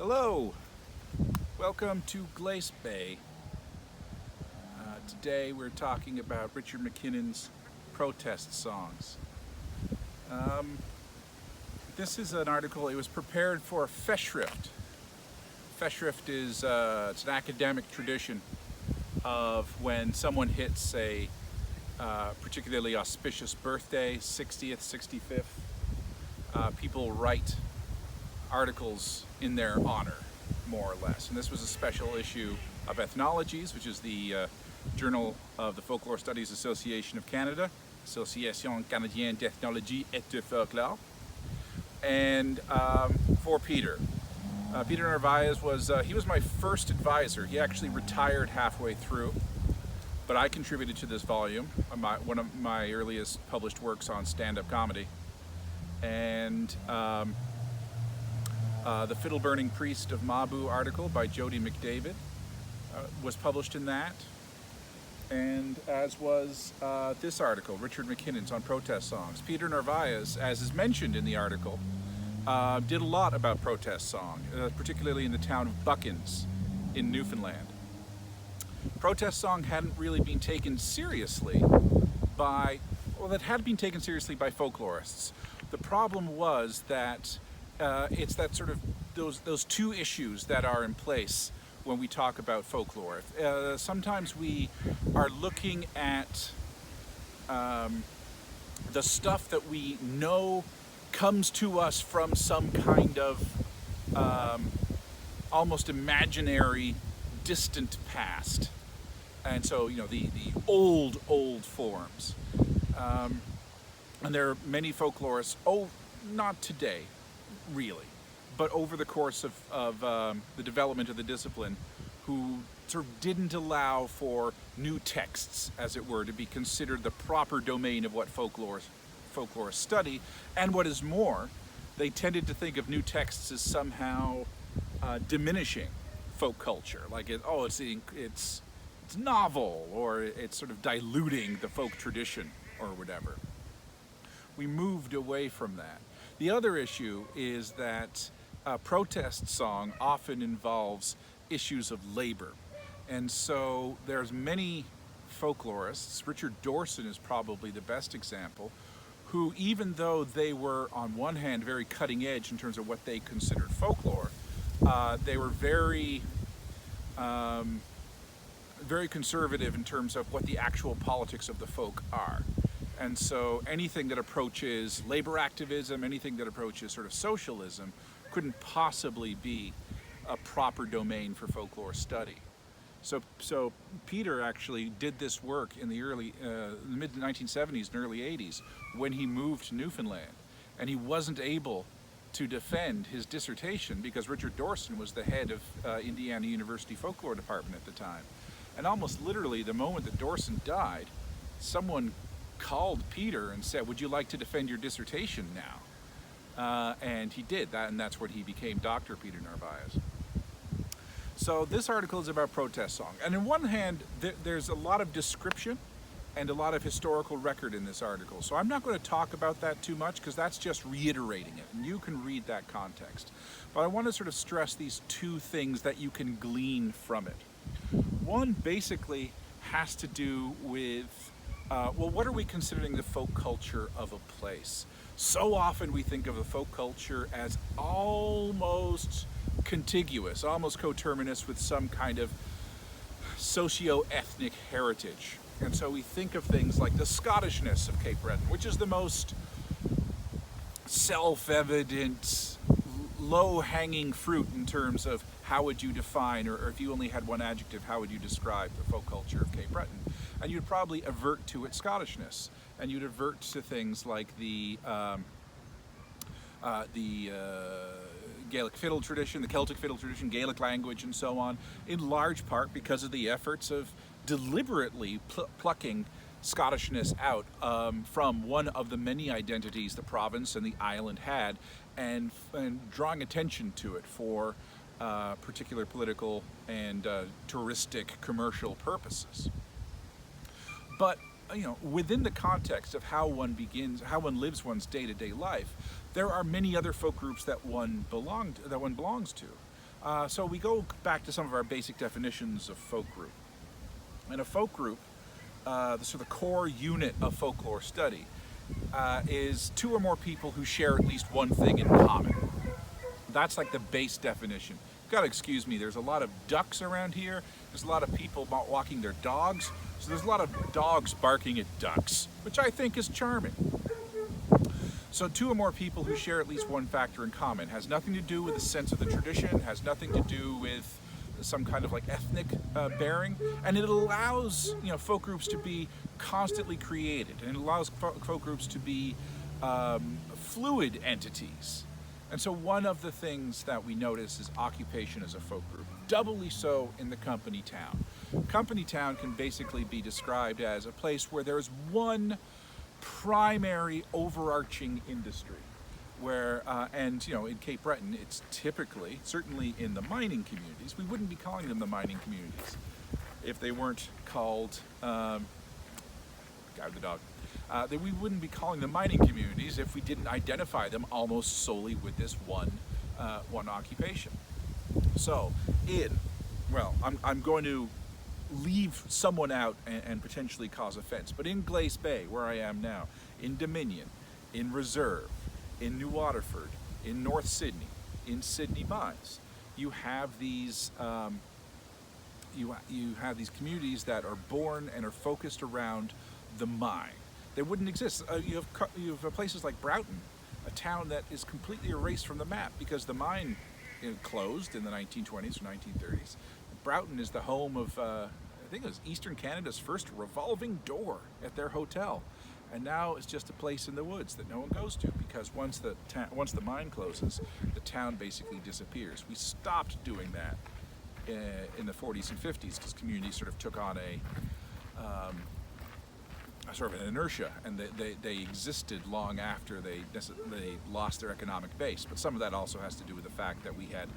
Hello, welcome to Glace Bay. Today we're talking about Richard MacKinnon's protest songs. This is an article, it was prepared for Festschrift. Festschrift is it's an academic tradition of when someone hits a particularly auspicious birthday, 60th, 65th, people write articles in their honor, more or less. And this was a special issue of Ethnologies, which is the Journal of the Folklore Studies Association of Canada, Association Canadienne d'Ethnologie et de Folklore, and for Peter. Peter Narvaez was, he was my first advisor. He actually retired halfway through, but I contributed to this volume, one of my earliest published works on stand-up comedy. And the Fiddle Burning Priest of Mabu article by Jody McDavid was published in that, and as was this article, Richard MacKinnon's on protest songs. Peter Narvaez, as is mentioned in the article, did a lot about protest song, particularly in the town of Buckins in Newfoundland. Protest song hadn't really been taken seriously by, well, that had been taken seriously by folklorists. The problem was that it's that sort of those two issues that are in place when we talk about folklore. Sometimes we are looking at the stuff that we know comes to us from some kind of almost imaginary, distant past. And so, you know, the old forms. And there are many folklorists, not today, really, but over the course of the development of the discipline, who sort of didn't allow for new texts, as it were, to be considered the proper domain of what folklorists study. And what is more, they tended to think of new texts as somehow diminishing folk culture, like it's novel, or it's sort of diluting the folk tradition or whatever. We moved away from that. The other issue is that protest song often involves issues of labor. And so there's many folklorists, Richard Dorson is probably the best example, who, even though they were on one hand very cutting edge in terms of what they considered folklore, they were very conservative in terms of what the actual politics of the folk are. And so anything that approaches labor activism, anything that approaches sort of socialism, couldn't possibly be a proper domain for folklore study. So Peter actually did this work in the mid 1970s and early 80s when he moved to Newfoundland, and he wasn't able to defend his dissertation because Richard Dorson was the head of Indiana University Folklore Department at the time. And almost literally, the moment that Dorson died, someone called Peter and said, "Would you like to defend your dissertation now?" And he did that, and that's when he became Dr. Peter Narvaez. So this article is about protest song. And on one hand, there's a lot of description and a lot of historical record in this article. So I'm not going to talk about that too much because that's just reiterating it, and you can read that context. But I want to sort of stress these two things that you can glean from it. One basically has to do with well, what are we considering the folk culture of a place? So often we think of the folk culture as almost contiguous, almost coterminous with some kind of socio-ethnic heritage. And so we think of things like the Scottishness of Cape Breton, which is the most self-evident, low-hanging fruit in terms of how would you define, or if you only had one adjective, how would you describe the folk culture of Cape Breton? And you'd probably avert to its Scottishness, and you'd avert to things like the Gaelic fiddle tradition, the Celtic fiddle tradition, Gaelic language, and so on, in large part because of the efforts of deliberately plucking Scottishness out from one of the many identities the province and the island had, and drawing attention to it for particular political and touristic commercial purposes. But within the context of how one lives one's day-to-day life, there are many other folk groups that one belongs to. So we go back to some of our basic definitions of folk group. In a folk group, the sort of core unit of folklore study is two or more people who share at least one thing in common. That's like the base definition. You've got to excuse me, there's a lot of ducks around here. There's a lot of people walking their dogs. So there's a lot of dogs barking at ducks, which I think is charming. So two or more people who share at least one factor in common has nothing to do with a sense of the tradition, has nothing to do with some kind of like ethnic bearing, and it allows folk groups to be constantly created, and it allows folk groups to be fluid entities. And so one of the things that we notice is occupation as a folk group, doubly so in the company town. Company town can basically be described as a place where there is one primary overarching industry, where in Cape Breton it's typically, certainly in the mining communities, we wouldn't be calling them the mining communities if they weren't called guy with the dog. We wouldn't be calling them mining communities if we didn't identify them almost solely with this one occupation. So I'm going to leave someone out and potentially cause offense. But in Glace Bay, where I am now, in Dominion, in Reserve, in New Waterford, in North Sydney, in Sydney Mines, you have these you have these communities that are born and are focused around the mine. They wouldn't exist. You have places like Breton, a town that is completely erased from the map because the mine closed in the 1920s or 1930s. Breton is the home of, I think it was Eastern Canada's first revolving door at their hotel. And now it's just a place in the woods that no one goes to because once the mine closes, the town basically disappears. We stopped doing that in the 40s and 50s because communities sort of took on a sort of an inertia, and they existed long after they lost their economic base. But some of that also has to do with the fact that we had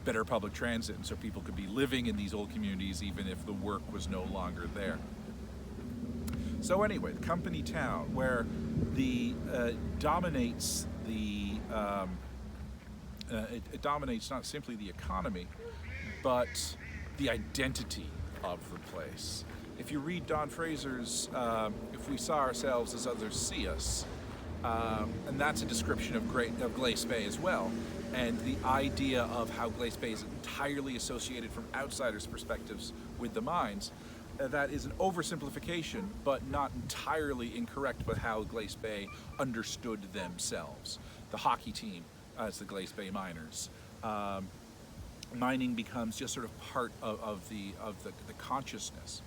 better public transit, and so people could be living in these old communities even if the work was no longer there. So anyway, the company town, where it dominates not simply the economy, but the identity of the place. If you read Don Fraser's If We Saw Ourselves as Others See Us, and that's a description of Glace Bay as well, and the idea of how Glace Bay is entirely associated from outsiders' perspectives with the mines, that is an oversimplification, but not entirely incorrect with how Glace Bay understood themselves. The hockey team as the Glace Bay Miners. Mining becomes just sort of part of the consciousness.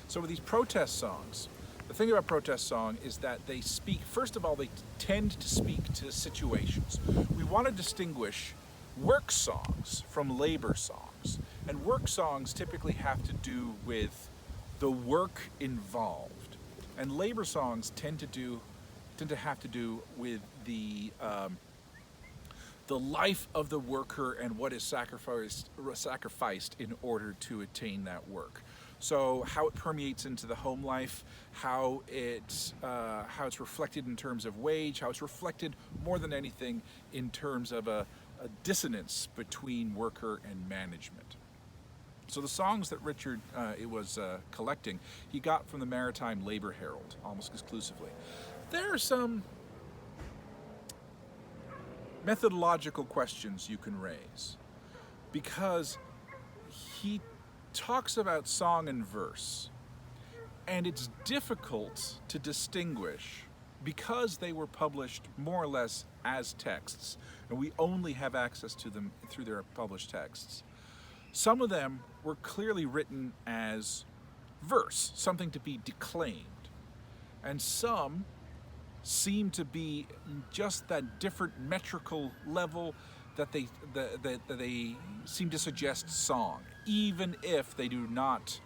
So with these protest songs, the thing about protest song is that they speak, first of all, they tend to speak to situations. We want to distinguish work songs from labor songs. And work songs typically have to do with the work involved. And labor songs tend to have to do with the life of the worker and what is sacrificed in order to attain that work. So how it permeates into the home life, how it's reflected in terms of wage, how it's reflected more than anything in terms of a dissonance between worker and management. So the songs that Richard was collecting, he got from the Maritime Labor Herald almost exclusively. There are some methodological questions you can raise because he talks about song and verse, and it's difficult to distinguish because they were published more or less as texts, and we only have access to them through their published texts. Some of them were clearly written as verse, something to be declaimed, and some seem to be just that different metrical level that they seem to suggest song, even if they do not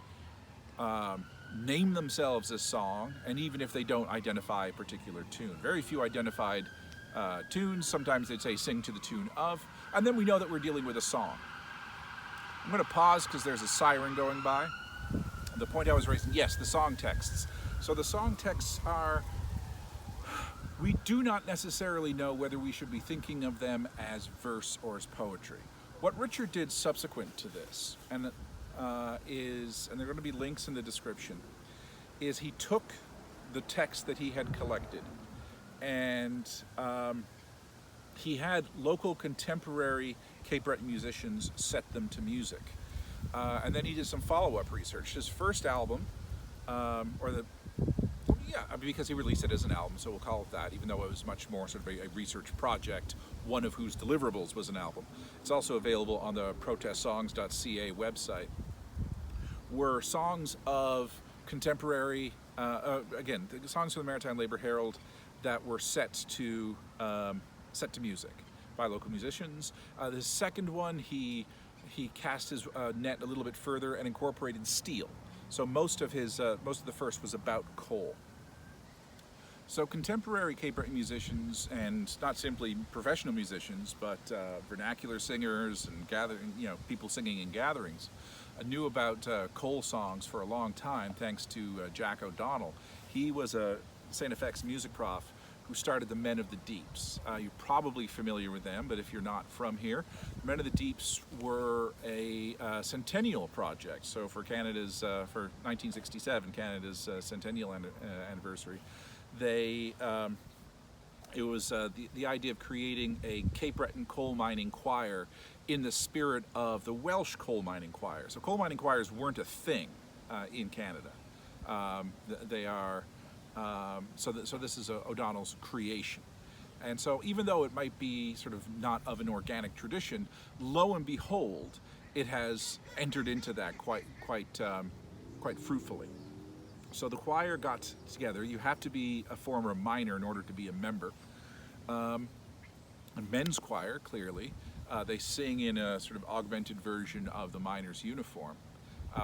name themselves as song, and even if they don't identify a particular tune. Very few identified tunes. Sometimes they'd say sing to the tune of, and then we know that we're dealing with a song. I'm going to pause because there's a siren going by. The point I was raising, yes, the song texts. So the song texts are, we do not necessarily know whether we should be thinking of them as verse or as poetry. What Richard did subsequent to this, and there are going to be links in the description, is he took the text that he had collected, and he had local contemporary Cape Breton musicians set them to music. And then he did some follow-up research. His first album, because he released it as an album, so we'll call it that, even though it was much more sort of a research project, one of whose deliverables was an album. It's also available on the protestsongs.ca website, were songs of contemporary, again, the songs from the Maritime Labour Herald that were set to music by local musicians. The second one, he cast his net a little bit further and incorporated steel. So most of the first was about coal. So contemporary Cape Breton musicians, and not simply professional musicians, but vernacular singers and people singing in gatherings, knew about coal songs for a long time, thanks to Jack O'Donnell. He was a St. FX music prof who started the Men of the Deeps. You're probably familiar with them, but if you're not from here, Men of the Deeps were a centennial project. So for Canada's, for 1967, Canada's centennial anniversary, it was the idea of creating a Cape Breton coal mining choir in the spirit of the Welsh coal mining choir. So coal mining choirs weren't a thing in Canada. They are. So this is O'Donnell's creation. And so even though it might be sort of not of an organic tradition, lo and behold, it has entered into that quite fruitfully. So the choir got together. You have to be a former miner in order to be a member. A men's choir, clearly. They sing in a sort of augmented version of the miner's uniform,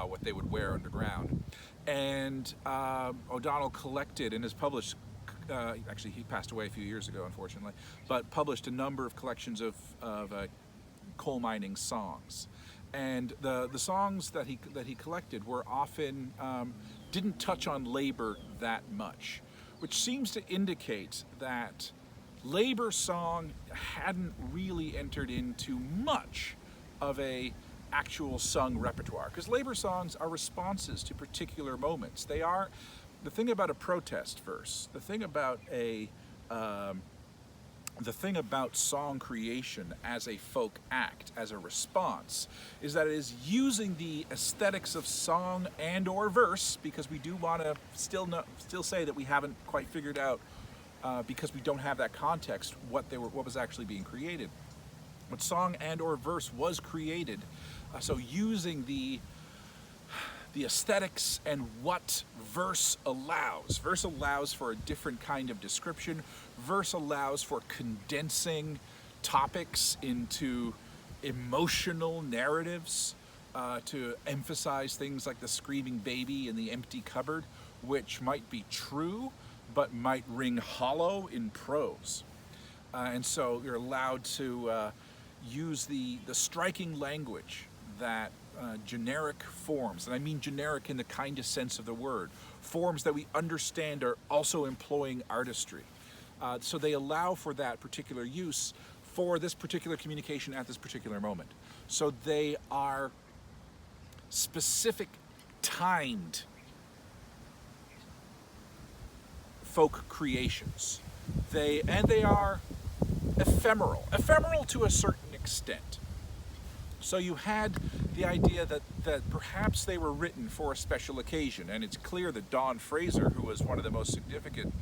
what they would wear underground. And O'Donnell collected and has published, actually he passed away a few years ago, unfortunately, but published a number of collections of coal mining songs. And the songs that he collected were often, didn't touch on labor that much, which seems to indicate that labor song hadn't really entered into much of a actual sung repertoire, because labor songs are responses to particular moments. They are the thing about a protest verse, the thing about song creation as a folk act, as a response, is that it is using the aesthetics of song and or verse, because we do want to still say that we haven't quite figured out, because we don't have that context, what was actually being created. But song and or verse was created. So using the aesthetics and what verse allows. Verse allows for a different kind of description. Verse allows for condensing topics into emotional narratives, to emphasize things like the screaming baby and the empty cupboard, which might be true, but might ring hollow in prose. And so you're allowed to use the striking language that generic forms, and I mean generic in the kindest sense of the word, forms that we understand are also employing artistry. So they allow for that particular use for this particular communication at this particular moment. So they are specific, timed folk creations. They are ephemeral to a certain extent. So you had the idea that perhaps they were written for a special occasion, and it's clear that Don Fraser, who was one of the most significant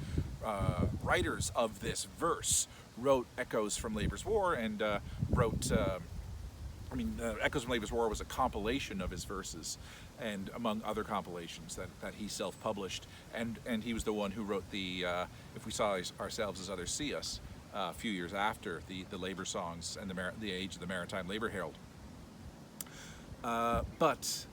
writers of this verse, wrote Echoes from Labour's War, and wrote, Echoes from Labour's War was a compilation of his verses, and among other compilations that he self-published, and he was the one who wrote the If We Saw Ourselves as Others See Us, a few years after the Labour songs and the age of the Maritime Labour Herald. But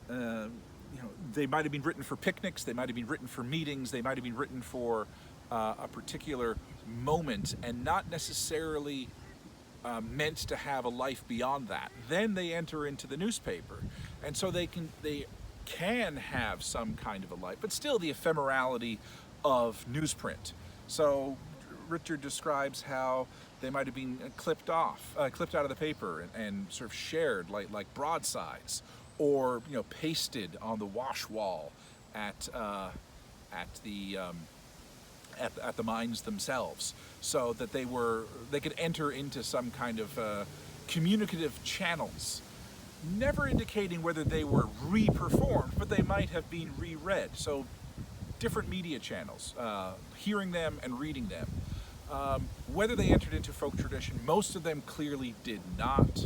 they might have been written for picnics, they might have been written for meetings, they might have been written for a particular moment, and not necessarily meant to have a life beyond that. Then they enter into the newspaper, and so they can have some kind of a life, but still the ephemerality of newsprint. So Richard describes how they might have been clipped out of the paper and sort of shared like broadsides, or pasted on the wash wall at the mines themselves, so that they could enter into some kind of communicative channels, never indicating whether they were re-performed, but they might have been reread. So different media channels, hearing them and reading them. Whether they entered into folk tradition, most of them clearly did not.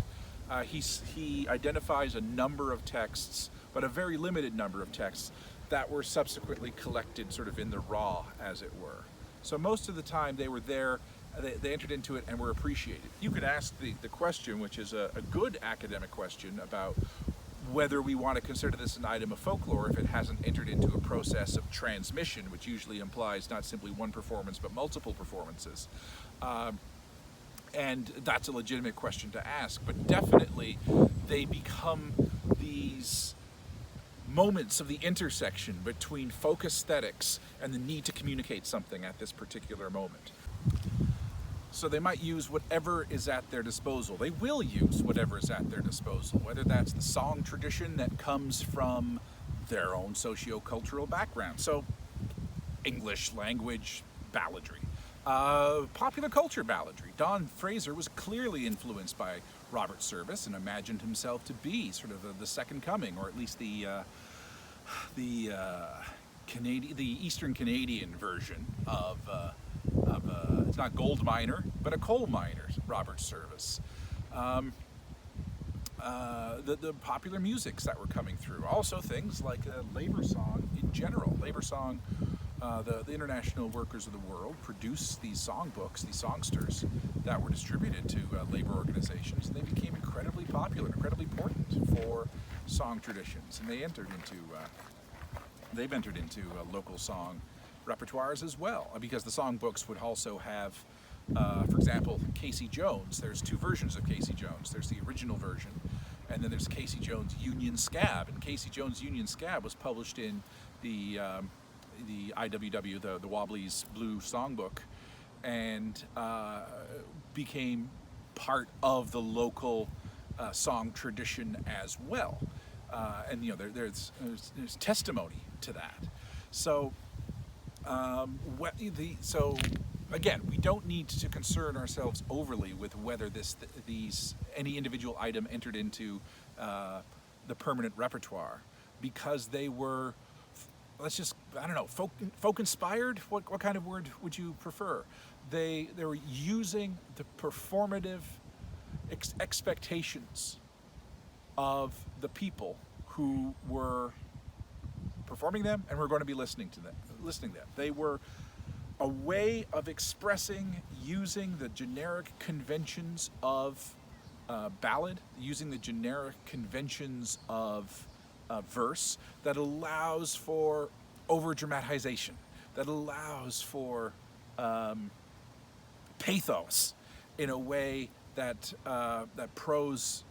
He identifies a number of texts, but a very limited number of texts, that were subsequently collected sort of in the raw, as it were. So most of the time they were there, they entered into it and were appreciated. You could ask the question, which is a good academic question, about whether we want to consider this an item of folklore if it hasn't entered into a process of transmission, which usually implies not simply one performance but multiple performances. And that's a legitimate question to ask, but definitely they become these moments of the intersection between folk aesthetics and the need to communicate something at this particular moment. So they might use whatever is at their disposal. They will use whatever is at their disposal, whether that's the song tradition that comes from their own socio-cultural background. So English language balladry, popular culture balladry. Don Fraser was clearly influenced by Robert Service and imagined himself to be sort of the second coming, or at least the Eastern Canadian version of it's not gold miner, but a coal miner, Robert Service. The popular musics that were coming through, also things like labor song in general. Labor song, the International Workers of the World produced these songbooks, these songsters, that were distributed to labor organizations, and they became incredibly popular, incredibly important for song traditions, and they've entered into local song repertoires as well, because the songbooks would also have, for example, Casey Jones. There's two versions of Casey Jones. There's the original version, and then there's Casey Jones' Union Scab. And Casey Jones' Union Scab was published in the IWW, the Wobblies Blue Songbook, and became part of the local song tradition as well. And there's testimony to that. So again, we don't need to concern ourselves overly with whether any individual item entered into the permanent repertoire, because they were, folk inspired. What kind of word would you prefer? They were using the performative expectations of the people who were performing them and were going to be listening to them. They were a way of expressing, using the generic conventions of ballad, using the generic conventions of verse, that allows for over-dramatization, that allows for pathos in a way that prose,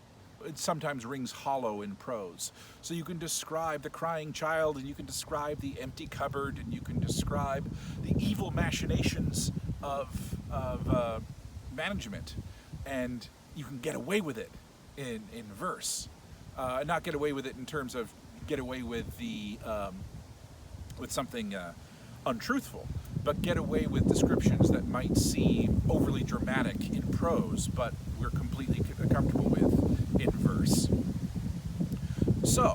it sometimes rings hollow in prose. So you can describe the crying child, and you can describe the empty cupboard, and you can describe the evil machinations of management, and you can get away with it in verse. Not get away with it in terms of get away with with something untruthful, but get away with descriptions that might seem overly dramatic in prose, but we're completely comfortable with in verse. So,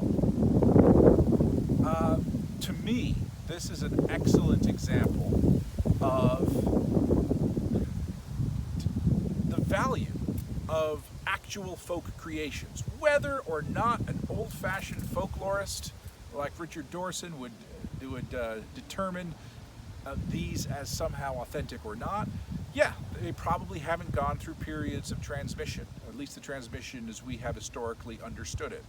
to me, this is an excellent example of the value of actual folk creations, whether or not an old-fashioned folklorist like Richard Dorson would determine these as somehow authentic or not. Yeah, they probably haven't gone through periods of transmission, or at least the transmission as we have historically understood it,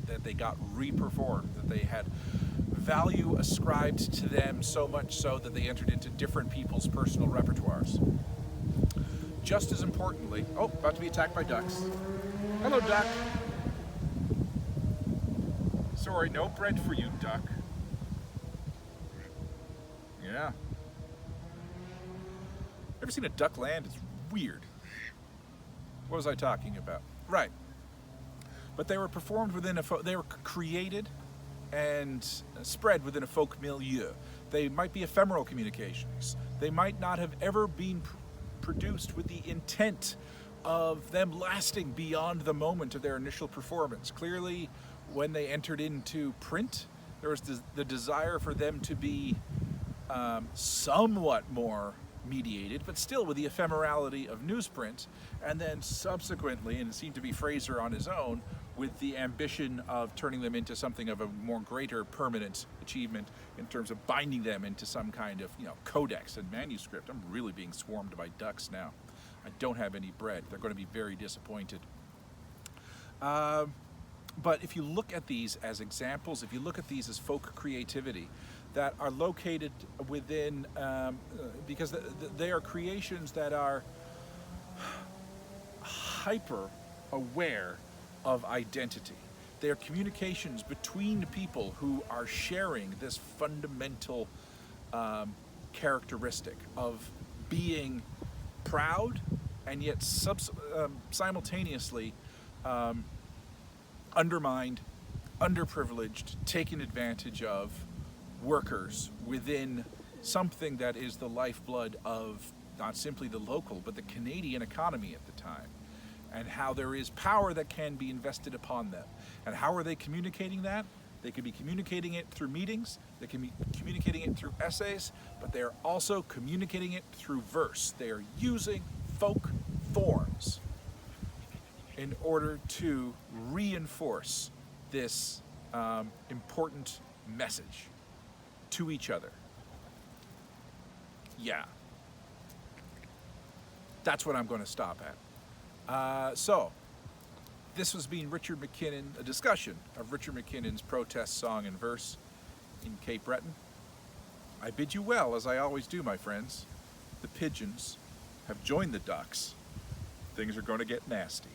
that they got re-performed, that they had value ascribed to them so much so that they entered into different people's personal repertoires. Just as importantly, about to be attacked by ducks. Hello, duck. Sorry, no bread for you, duck. Yeah. Ever seen a duck land? It's weird. What was I talking about? Right. But they were performed within they were created and spread within a folk milieu. They might be ephemeral communications. They might not have ever been produced with the intent of them lasting beyond the moment of their initial performance. Clearly, when they entered into print, there was the desire for them to be somewhat more mediated, but still with the ephemerality of newsprint, and then subsequently, and it seemed to be Fraser on his own, with the ambition of turning them into something of a more greater permanent achievement in terms of binding them into some kind of, codex and manuscript. I'm really being swarmed by ducks now. I don't have any bread. They're going to be very disappointed. But if you look at these as examples, if you look at these as folk creativity that are located within, because they are creations that are hyper aware of identity. They are communications between people who are sharing this fundamental characteristic of being proud and yet simultaneously undermined, underprivileged, taken advantage of workers within something that is the lifeblood of not simply the local but the Canadian economy at the time, and how there is power that can be invested upon them. And how are they communicating that? They could be communicating it through meetings, they can be communicating it through essays, but they are also communicating it through verse. They are using folk forms in order to reinforce this important message to each other. Yeah. That's what I'm going to stop at. So, this was being Richard MacKinnon, a discussion of Richard MacKinnon's protest song and verse in Cape Breton. I bid you well, as I always do, my friends. The pigeons have joined the ducks. Things are going to get nasty.